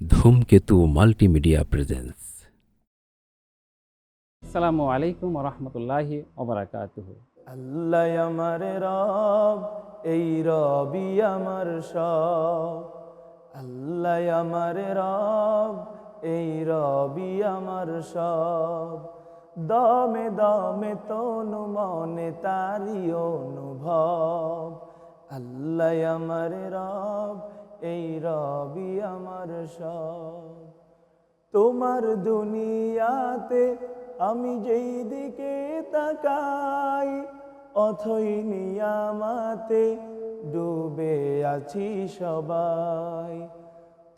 ধূমকেতু multimedia presence. আসসালামু আলাইকুম রহমতুল্লাহি ওবারাকাতুহু। আল্লাহ আমার রব, এই রবি আমার সব। আল্লাহ আমার রব, এই রবি আমার সব। দমে দমে তনু মনে তারি অনুভব। আল্লাহ আমার রব, এই রবি আমার সব। তোমার দুনিয়াতে আমি যেই দিকে তাকাই, অথই নিয়ামাতে ডুবে আছি সবাই।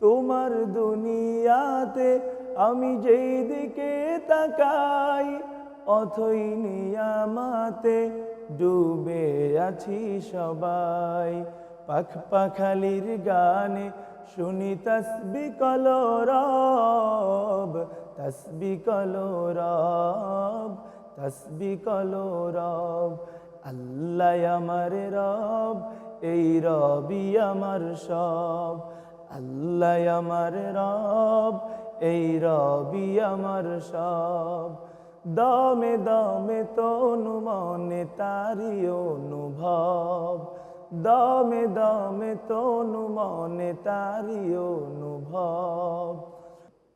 তোমার দুনিয়াতে আমি যেই দিকে তাকাই, অথই নিয়ামাতে ডুবে আছি সবাই। পাখ পাখালির গানে শুনি তসবি কলরব, তসবি কলরব, তসবি কলরব। আল্লাহ আমার রব, এই রবি আমার সব। আল্লাহ আমার রব, এই রবি আমার সব। দমে দমে তনু মনে তারি অনুভব। দমে দমে তনু মনে তারি অনুভব।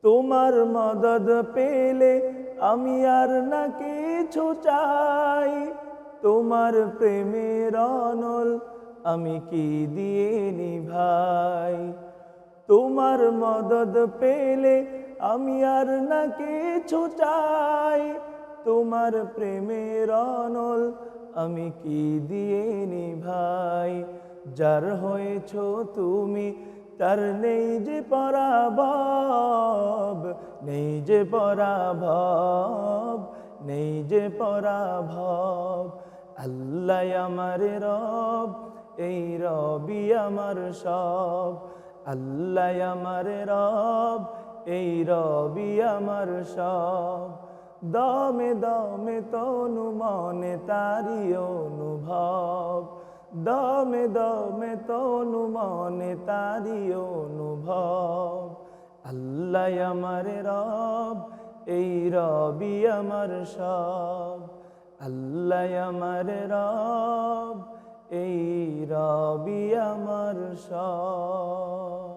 তোমার মদদ পেলে আমি আর না কিছু চাই। তোমার প্রেমের অনল আমি কি দিয়ে নিভাই। তোমার মদদ পেলে আমি আর না কিছু চাই। তোমার প্রেমের অনল আমি কি দিয়ে নিভাই। যার হয়েছ তুমি তার নেই যে পরাভব, নেই যে পরাভব, নেই যে পরাভব। আল্লাহ আমার রব, এই রবি আমার সব। আল্লাহ আমার রব, এই রবি আমার সব। দমে দমে তনু মনে তারি অনুভব। দমে দমে তনু মনে তারি অনুভব। আল্লাহ আমার রব, এই রবি আমার সব। আল্লাহ আমার রব, এই রবি আমার সব।